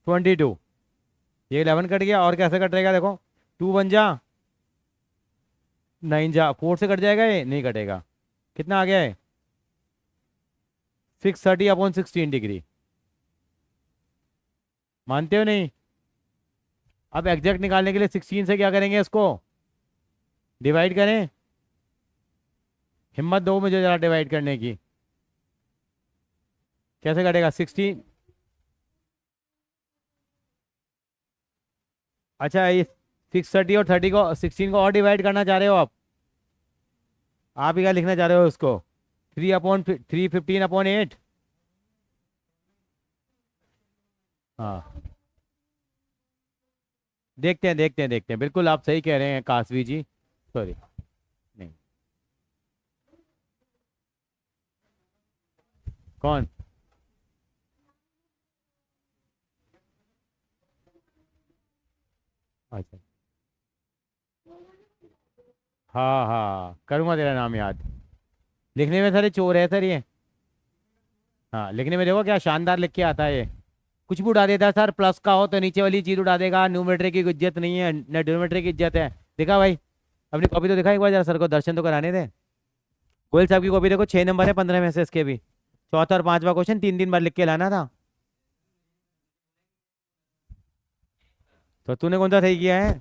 22। ये 11 कट गया, और कैसे कट रहेगा देखो। 2 1 जा 9 जा 4 से कट जाएगा, ये नहीं कटेगा। कितना आ गया है? 630/16 डिग्री। मानते हो नहीं? अब एग्जैक्ट निकालने के लिए 16 से क्या करेंगे, इसको डिवाइड करें। हिम्मत दो मुझे जरा डिवाइड करने की। कैसे कटेगा 16? अच्छा, ये 630 और 30 को 16 को और डिवाइड करना चाह रहे हो आप ही क्या लिखना चाह रहे हो उसको? 3/3 15/8। हाँ, देखते हैं देखते हैं देखते हैं। बिल्कुल आप सही कह रहे हैं कासवी जी। सॉरी। नहीं। कौन? अच्छा। हाँ हाँ, करूँगा तेरा नाम याद। लिखने में सर ये चोर है सर ये। हाँ, लिखने में देखो क्या शानदार लिख के आता है ये। कुछ भी उड़ा देता है सर, प्लस का हो तो नीचे वाली चीज उड़ा देगा। न्यूमेट्री की कोई इज्जत नहीं है, न डिनोमेट्री की इज्जत है। देखा भाई? अपनी कॉपी तो दिखा एक बार जरा, सर को दर्शन तो कराने दे। गोयल साहब की कॉपी देखो, 6 नंबर है 15 में से इसके भी। चौथा और पांचवा क्वेश्चन 3 3 बार लिख के लाना था। तो तूने कौन सा सही किया है?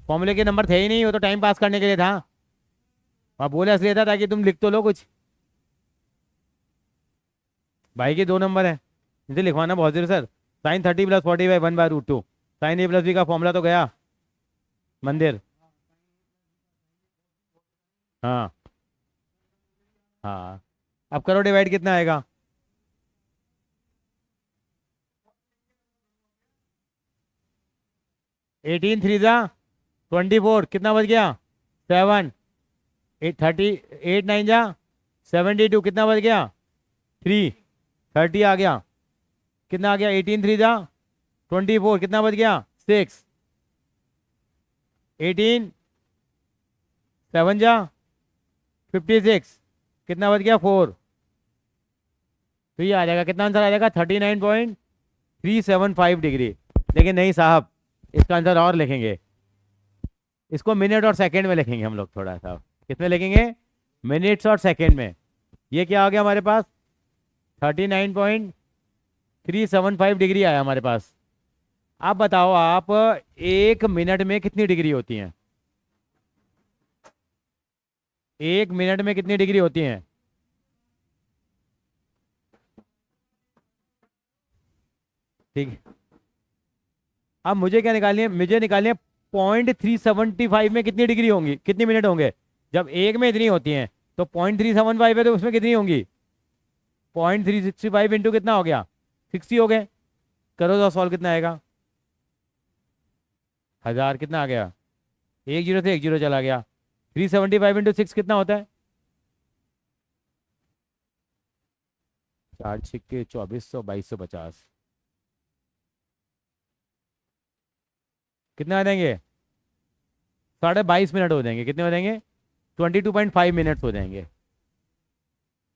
फॉर्मूले के नंबर थे ही नहीं, वो तो टाइम पास करने के लिए था। और बोले इसलिए था ताकि तुम लिख तो लो कुछ। भाई के 2 नंबर है। इसे लिखवाना बहुत जरूरी sir. sin 30 + 40/1/√2। sin a + b का फॉर्मूला तो गया। मंदिर। हाँ। हाँ। अब करो डिवाइड, कितना आएगा? 18 3 जा 24, कितना बच गया? 7। 8 9 जा 72, कितना बच गया? 3। 30 आ गया। कितना आ गया? 18 3 जा 24, कितना बच गया? 6। 18 7 जा 56, कितना बच गया? 4। तो ये आ जाएगा, कितना आंसर आ जाएगा? 39.375 डिग्री। लेकिन नहीं साहब, इसका आंसर और लिखेंगे। इसको मिनट और सेकंड में लिखेंगे हम लोग थोड़ा सा। किसमें लिखेंगे? मिनट्स और सेकंड में। ये क्या आ गया हमारे पास? 39.375 डिग्री आया हमारे पास। आप बताओ, आप 1 मिनट में कितनी डिग्री होती हैं? 1 मिनट में कितनी डिग्री होती हैं? ठीक है। अब मुझे क्या निकालनी है? मुझे निकालनी है 0.375 में कितनी डिग्री होंगी, कितनी मिनट होंगे। जब एक में इतनी होती हैं तो 0.375 है तो उसमें कितनी होंगी? 0.365 इंटू कितना हो गया? 60 हो गए। करो तो सॉल्व कितना आएगा? 1000 कितना आ गया? एक जीरो से एक जीरो चला गया। 375 इंटू 6 कितना होता है? 4 6 2400 2250 कितने आ जाएंगे? 22.5 मिनट हो जाएंगे। कितने हो जाएंगे? 22.5 मिनट्स हो जाएंगे।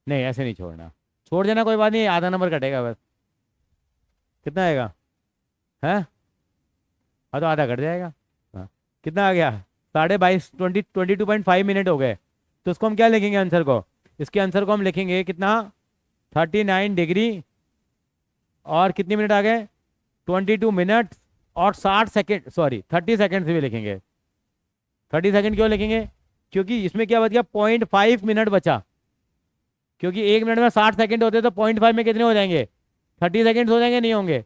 नहीं ऐसे नहीं छोड़ना, छोड़ देना कोई बात नहीं, आधा नंबर कटेगा बस। कितना आएगा? है? हाँ तो आधा कट जाएगा। हाँ, कितना आ गया? 22.5 22.5 मिनट हो गए। तो उसको हम क्या लिखेंगे आंसर को? इसके आंसर को हम लिखेंगे कितना? 39 डिग्री और कितने मिनट आ गए? 22 मिनट और 60 सेकेंड, सॉरी 30 सेकेंड भी लिखेंगे। 30 सेकेंड क्यों लिखेंगे? क्योंकि इसमें क्या बच गया? 0.5 मिनट बचा। क्योंकि 1 मिनट में 60 सेकेंड होते तो 0.5 में कितने हो जाएंगे? 30 सेकेंड हो जाएंगे, नहीं होंगे?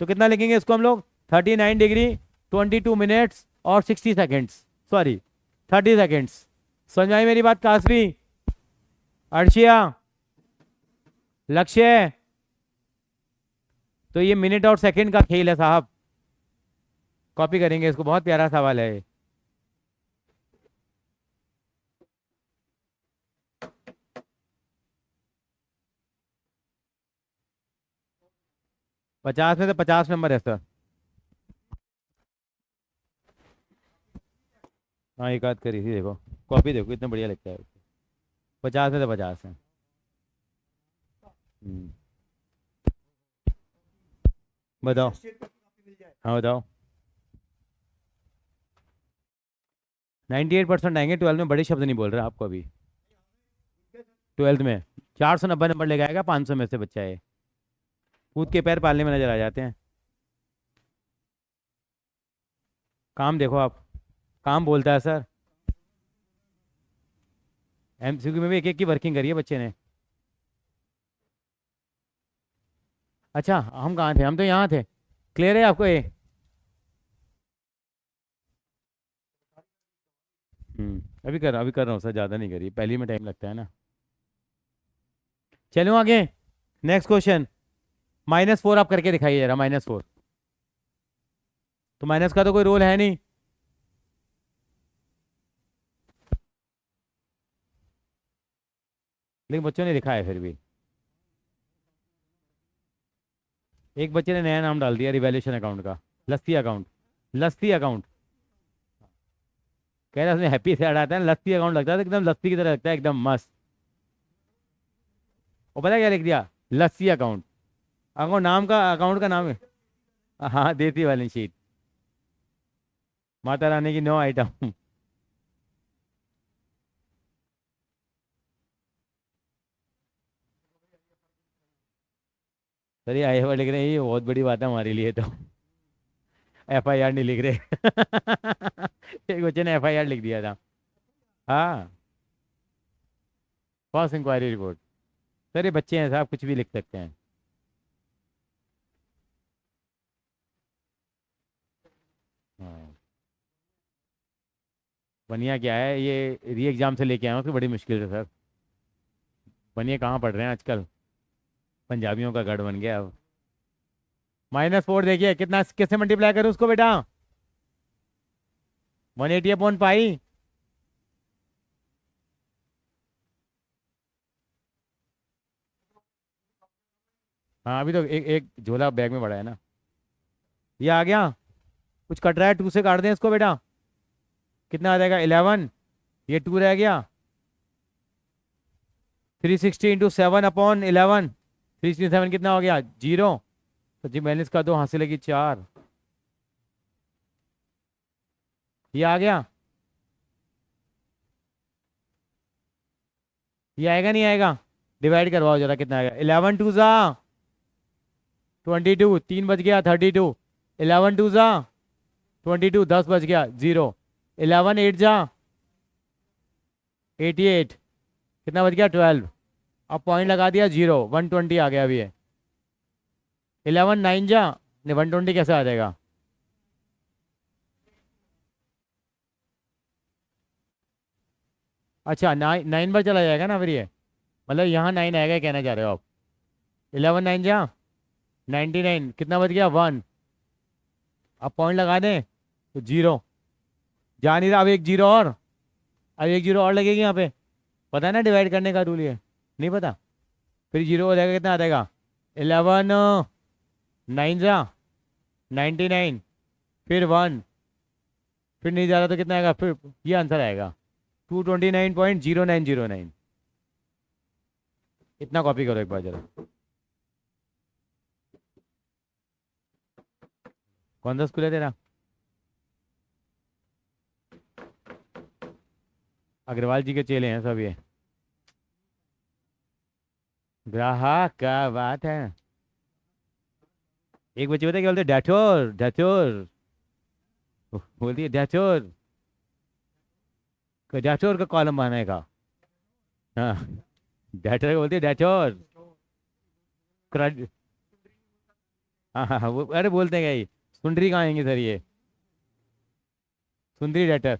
तो कितना लिखेंगे इसको हम लोग? 39 डिग्री 22 मिनट्स और 60 सेकेंड्स, सॉरी 30 सेकेंड्स। समझ में आई मेरी बात कासवी? अर्शिया, लक्ष्य? तो ये मिनट और सेकंड का खेल है साहब, कॉपी करेंगे इसको, बहुत प्यारा सवाल है ये। पचास में से 50 नंबर है सर। हाँ एक आध करी थी, देखो कॉपी देखो कितना बढ़िया लगता है। 50 में से 50 है। हम्म, बताओ। हाँ बताओ। 98% आएंगे। 12 में बड़े शब्द नहीं बोल रहे आपको अभी। 12th में 490 नंबर लेके आएगा 500 में से बच्चा है। कूद के पैर पालने में नजर आ जाते हैं। काम देखो आप, काम बोलता है सर। MCQ में भी एक एक की वर्किंग करी है बच्चे ने। अच्छा हम कहाँ थे? हम तो यहाँ थे। क्लियर है आपको ये? अभी कर रहा हूँ सर, ज़्यादा नहीं करी, पहली में टाइम लगता है ना। चलो आगे, नेक्स्ट क्वेश्चन। -4 आप करके दिखाइए जरा, -4। तो माइनस का तो कोई रोल है नहीं। लेकिन बच्चों ने लिखा है फिर भी। एक बच्चे ने नया नाम डाल दिया रिवैल्यूएशन अकाउंट का, लस्सी अकाउंट। लस्सी अकाउंट कह रहा है, उसने हैप्पी से हटाता है, लस्सी अकाउंट लगता है तो एकदम लस्सी की तरह लगता है, एकदम मस्त। और पता है क्या लिख दिया? लस्सी अकाउंट। अकाउंट नाम का, अकाउंट का नाम है। हाँ देती वाली शीट, माता रानी की 9 आइटम। सर ये आई लिख रहे हैं, ये बहुत बड़ी बात है हमारे लिए तो। FIR नहीं लिख रहे। एक बच्चे ने FIR लिख दिया था। हाँ, फर्स्ट इंक्वायरी रिपोर्ट। सर ये बच्चे हैं साहब, कुछ भी लिख सकते हैं। हाँ, बनिया क्या है, ये री एग्जाम से लेके आया हूँ तो बड़ी मुश्किल से सर। बनिया कहाँ पढ़ रहे हैं आजकल, पंजाबियों का गढ़ बन गया अब। -4 देखिए कितना, किससे मल्टीप्लाई करूँ उसको बेटा? 180/पाई। हाँ अभी तो एक एक झोला बैग में पड़ा है ना। ये आ गया। कुछ कट रहा है, 2 से काट दें इसको बेटा। कितना आ जाएगा? 11। ये 2 रह गया। 360 × 7/11। 367 कितना हो गया? 0। तो जी मैंने इसका 2 हासिल लगी 4। ये आ गया। ये आएगा नहीं आएगा? डिवाइड करवाओ जरा, कितना आएगा? 11 2 ज़ा 22, 3 बच गया 32। 11 2 ज़ा 22, 10 बच गया 0। 11 8 ज़ा 88, कितना बच गया? 12। अब पॉइंट लगा दिया 0, 120 आ गया अभी ये। 11 9 ज़ा, 120 कैसे आ जाएगा? अच्छा 9 बार चला जाएगा ना फिर ये, मतलब यहाँ 9 आएगा कहना चाह रहे हो आप। 11 9 जा 99, कितना बच गया 1। अब पॉइंट लगा दें तो 0, जा नहीं रहा, अब एक जीरो और, अब एक जीरो और लगेगी यहाँ पे। पता है ना डिवाइड करने का रूल ये, नहीं पता? फिर जीरो हो जाएगा, कितना आ जाएगा 11 9 जा 99, फिर 1, फिर नहीं जा रहा तो कितना आएगा, फिर ये आंसर आएगा 229.0909। इतना कॉपी करो एक बार जरा। कौन सा स्कूल है तेरा? अग्रवाल जी के चेले हैं सब ये। ग्राहक क्या बात है। एक बच्चे बता क्या बोलते, डैचोर डैचोर, बोलती है डैचोर, डैचोर का कॉलम बनाने का। हाँ, डैचोर बोलती है डैचोर। क्रेड, हाँ हाँ हाँ, वो अरे बोलते हैं क्या ये, सुंदरी कहाँ आएंगे सर ये, सुंदरी डैटर,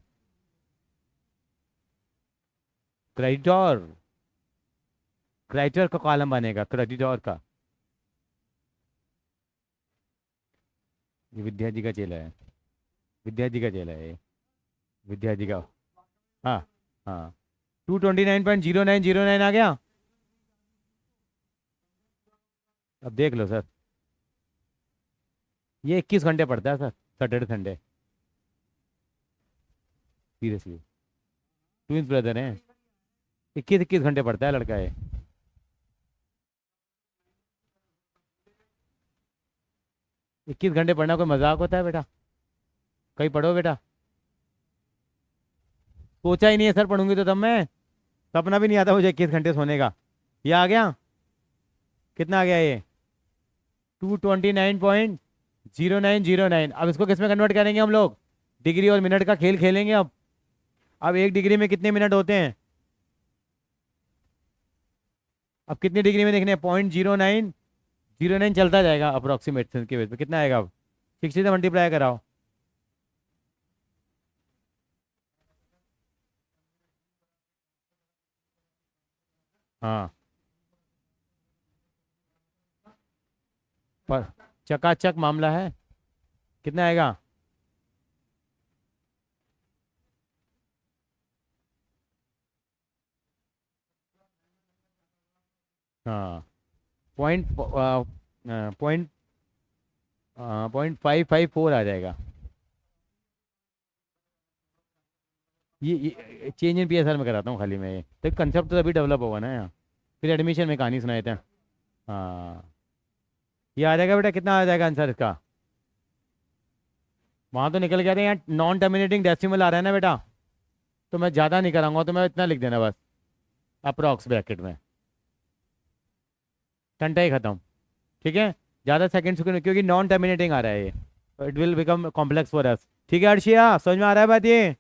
क्रेडिटोर, क्रेडिटर का कॉलम बनेगा, क्रेडिटोर का। ये विद्या जी का चेला है, विद्या जी का चेला है ये, विद्या जी का। हाँ हाँ, 229.0909 आ गया। अब देख लो सर, ये 21 घंटे पड़ता है sir, Saturday Sunday, seriously. Twins brother हैं, 21 21 घंटे पड़ता है लड़का ये। 21 घंटे पढ़ना कोई मजाक होता है बेटा? कहीं पढ़ो बेटा, सोचा ही नहीं है सर पढ़ूंगी तो तब मैं, सपना भी नहीं आता मुझे 21 घंटे सोने का। ये आ गया, कितना आ गया ये 229.0909। अब इसको किस में कन्वर्ट करेंगे हम लोग, डिग्री और मिनट का खेल खेलेंगे अब एक डिग्री में कितने मिनट होते हैं, अब कितनी डिग्री में देखने हैं, 0.0909 चलता जाएगा अप्रोक्सीमेशन के बेस पे, कितना आएगा अब 60 से मल्टीप्लाई कराओ। हाँ, पर चकाचक मामला है, कितना आएगा, हाँ पॉइंट पॉइंट 0.554 आ जाएगा। ये चेंज इन पीएसआर में कराता हूँ खाली मैं, ये तो कंसेप्ट तो अभी डेवलप होगा ना यहाँ, फिर एडमिशन में कहानी सुनाए थे। हाँ, ये आ जाएगा बेटा, कितना आ जाएगा आंसर इसका, वहाँ तो निकल गया था, यहाँ नॉन टर्मिनेटिंग डेसिमल आ रहा है ना बेटा, तो मैं ज़्यादा नहीं कराऊंगा, तो मैं इतना लिख देना बस, अप्रॉक्स ब्रैकेट में, टंटा ही खत्म। ठीक है, ज़्यादा सेकंड क्योंकि नॉन टर्मिनेटिंग आ रहा है ये, it will become complex for us. ठीक है अर्शिया, समझ में आ रहा है बात ये?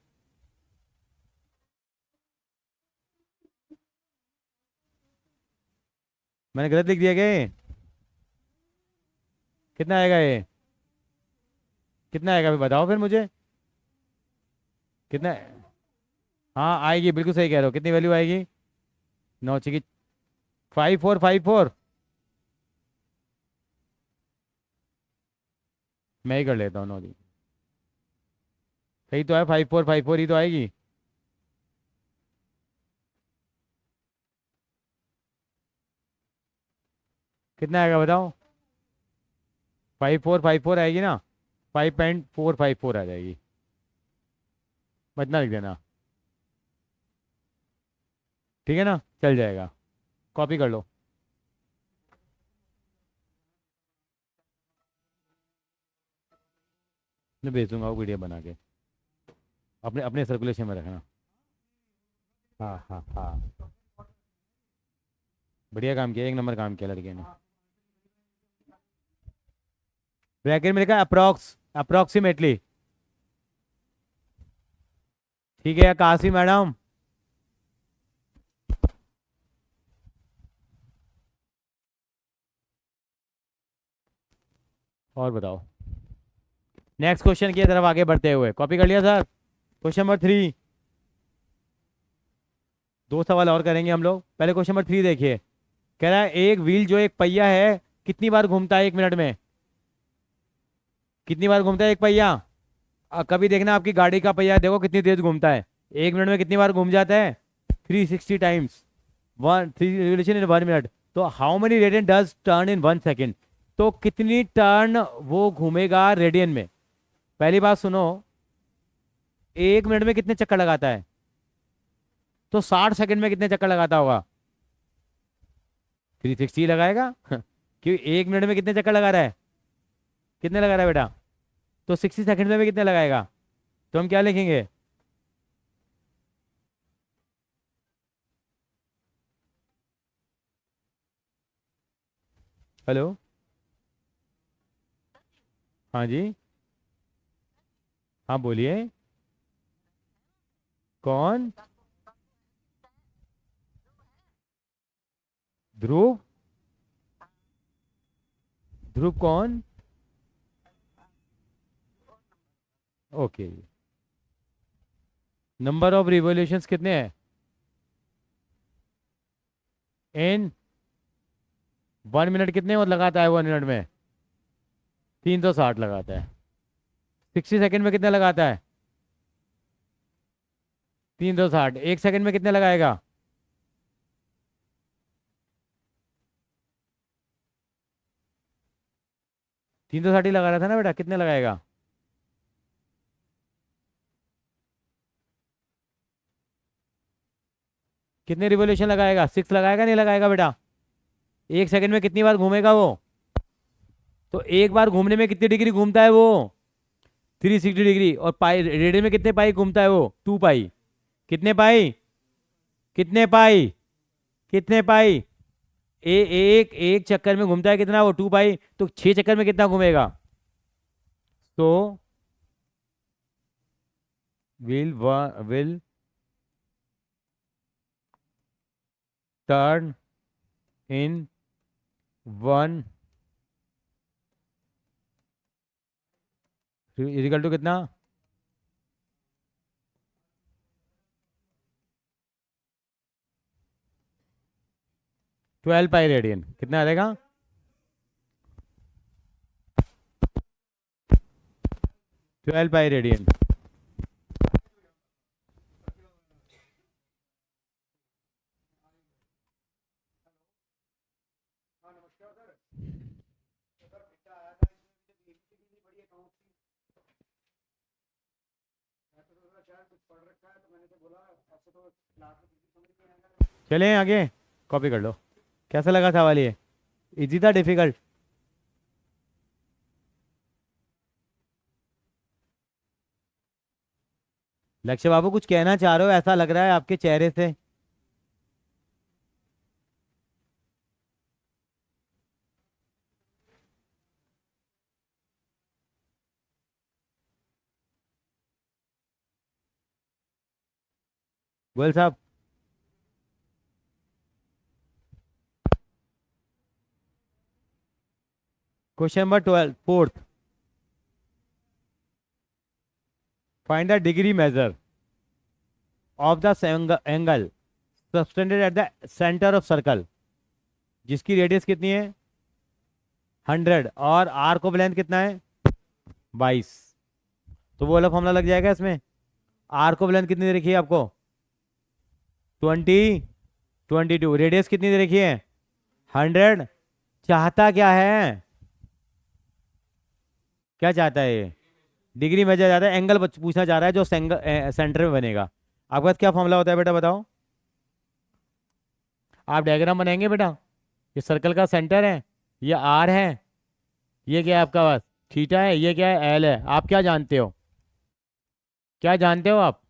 मैंने गलत लिख दिया क्या ये? कितना आएगा ये, कितना आएगा फिर बताओ फिर मुझे, कितना? हाँ आएगी, बिल्कुल सही कह रहे हो, कितनी वैल्यू आएगी, 9 की 5454, मैं ही कर लेता हूँ 9 दी, सही तो है, 5454 ही तो आएगी। कितना आएगा बताओ, 5454 आएगी ना, 5.454 आ जाएगी, बतना लिख देना। ठीक है ना, चल जाएगा, कॉपी कर लो। मैं भेज दूंगा वो वीडियो बना के, अपने अपने सर्कुलेशन में रखना। हाँ हाँ हाँ, बढ़िया काम किया, एक नंबर काम किया लड़के ने। ब्रैकेट में लिखा अप्रोक्स, अप्रोक्सीमेटली। ठीक है काशी मैडम, और बताओ, नेक्स्ट क्वेश्चन की तरफ आगे बढ़ते हुए, कॉपी कर लिया सर, क्वेश्चन नंबर 3। दो सवाल और करेंगे हम लोग। पहले क्वेश्चन नंबर 3 देखिए। कह रहा है एक व्हील जो एक पहिया है कितनी बार घूमता है 1 मिनट में? कितनी बार घूमता है एक पहिया? कभी देखना आपकी गाड़ी का पहिया देखो कितनी तेज घूमता है, 1 मिनट में कितनी बार घूम जाता है? 360 times. One three revolution in 1 minute. तो how many radian does turn in 1 second? तो कितनी टर्न वो घूमेगा रेडियन में? पहली बात सुनो, 1 मिनट में कितने चक्कर लगाता है? तो 60 सेकंड में कितने चक्कर लगाता होगा? 360 लगाएगा क्यों? 1 मिनट में कितने चक्कर लगा रहा है? कितने लगा रहा है बेटा? तो 60 सेकंड में भी कितने लगाएगा? तो हम क्या लिखेंगे? हेलो। हाँ जी। हाँ बोलिए। कौन? ध्रुव? ध्रुव कौन? ओके। नंबर ऑफ रिवॉल्यूशंस कितने हैं इन 1 मिनट? कितने वो लगाता है 1 मिनट में? 360 लगाता है। 60 सेकंड में कितने लगाता है? 360। 1 सेकंड में कितने लगाएगा? 360 ही लगा रहा था ना बेटा, कितने लगाएगा? कितने रिवॉल्यूशन लगाएगा? 6 लगाएगा नहीं लगाएगा बेटा? 1 सेकंड में कितनी बार घूमेगा वो? तो एक बार घूमने में कितनी डिग्री घूमता है वो? 360 डिग्री। और पाई रेडियन में कितने पाई घूमता है वो? 2 पाई। कितने पाई? कितने पाई? कितने पाई? एक एक चक्कर में घूमता है कितना वो? 2 पाई। तो 6 चक्कर में कितना घूमेगा? तो will turn in 1 is equal to कितना? 12 पाई रेडियन। कितना आ जाएगा? 12 पाई रेडियन। चलें आगे, कॉपी कर लो। कैसा लगा सवाल ये? इजी था डिफिकल्ट? लक्ष्य बाबू कुछ कहना चाह रहे हो, ऐसा लग रहा है आपके चेहरे से। गोयल साहब। Question number 12 fourth. Find the degree measure of the angle subtended eight the centre of circle, जिसकी रेडियस कितनी है? 100 और आर्क ऑफ लेंथ कितना है? 22। तो वो वाला फॉर्मूला लग जाएगा इसमें। आर्क ऑफ लेंथ कितनी दे रखी है आपको? 22। रेडियस कितनी दे रखी है? 100। चाहता क्या है? क्या चाहता है ये? डिग्री मेजर चाहता है, एंगल पूछना चाह रहा है जो सेंटर में बनेगा। आपके पास क्या फॉर्मूला होता है बेटा बताओ? आप डायग्राम बनाएंगे बेटा? ये सर्कल का सेंटर है, ये आर है, ये क्या है आपका पास? थीटा है, ये क्या है? एल है। आप क्या जानते हो? क्या जानते हो आप?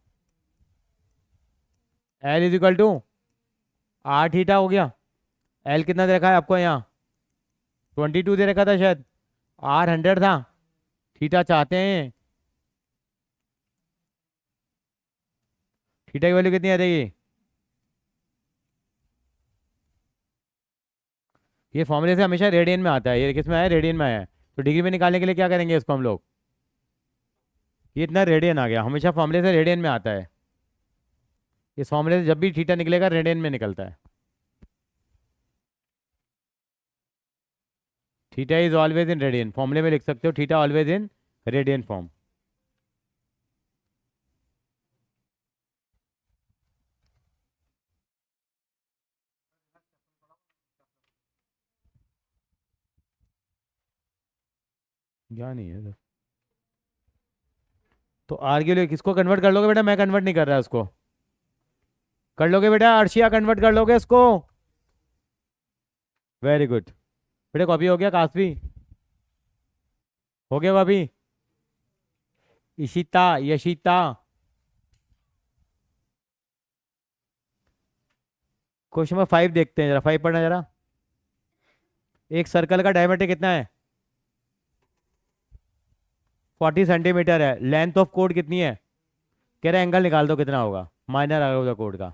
L is equal to R theta हो गया। एल कितना दे रखा है आपको यहाँ? 22 दे रखा था शायद। आर 100 था। थीटा चाहते हैं, थीटा की वैल्यू कितनी आ जाएगी? ये फॉर्मूले से हमेशा रेडियन में आता है, ये किस में आया? रेडियन में आया है। तो डिग्री में निकालने के लिए क्या करेंगे इसको हम लोग? ये इतना रेडियन आ गया, हमेशा फॉर्मूले से रेडियन में आता है। इस फॉर्मूले से जब भी थीटा निकलेगा रेडियन में निकलता है। Theta is always in radian, फॉर्मूले में लिख सकते हो theta always in radian form. क्या नहीं है सर। तो आर के लिए किसको कन्वर्ट कर लोगे बेटा? मैं कन्वर्ट नहीं कर रहा उसको। कर लोगे बेटा? अर्शिया कन्वर्ट कर लोगे इसको? वेरी गुड बेटा। कॉपी हो गया? काफी हो गया copy? Ishita, Yashita, question number 5 देखते हैं जरा। 5 पढ़ना जरा। एक सर्कल का डायमीटर कितना है? 40 सेंटीमीटर है। लेंथ ऑफ कोड कितनी है? कह रहा है एंगल निकाल दो कितना होगा, माइनर आ गया कोड का।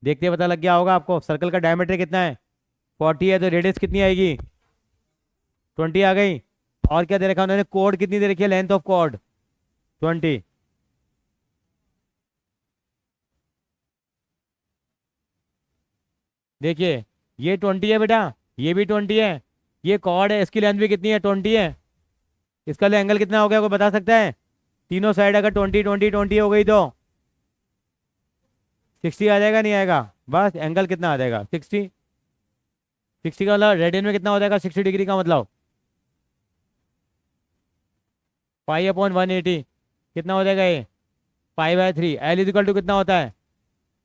देखते ही पता लग गया होगा आपको। सर्कल का डायमीटर कितना है? 40 है, तो रेडियस कितनी आएगी? 20 आ गई। और क्या दे रखा है उन्होंने? कोड कितनी दे रखी है? Length of code 20। देखिए ये 20 है बेटा, ये भी 20 है, ये कॉर्ड है, इसकी लेंथ भी कितनी है? 20 है। इसका एंगल कितना हो गया, कोई बता सकता है? तीनों साइड अगर 20 20 20 हो गई तो 60 आ जाएगा, नहीं आएगा? बस एंगल कितना आ जाएगा? 60। 60 का मतलब रेडियन में कितना हो जाएगा? 60 डिग्री का मतलब 5/180 कितना हो जाएगा ये? 5/3। एल इजिकल टू कितना होता है?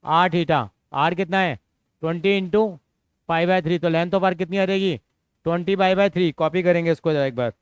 Are theta. आर कितना है? 20 × 5/3। तो लेंथ ऑफ आर कितनी आ जाएगी? 20/3। कॉपी करेंगे इसको जरा एक बार।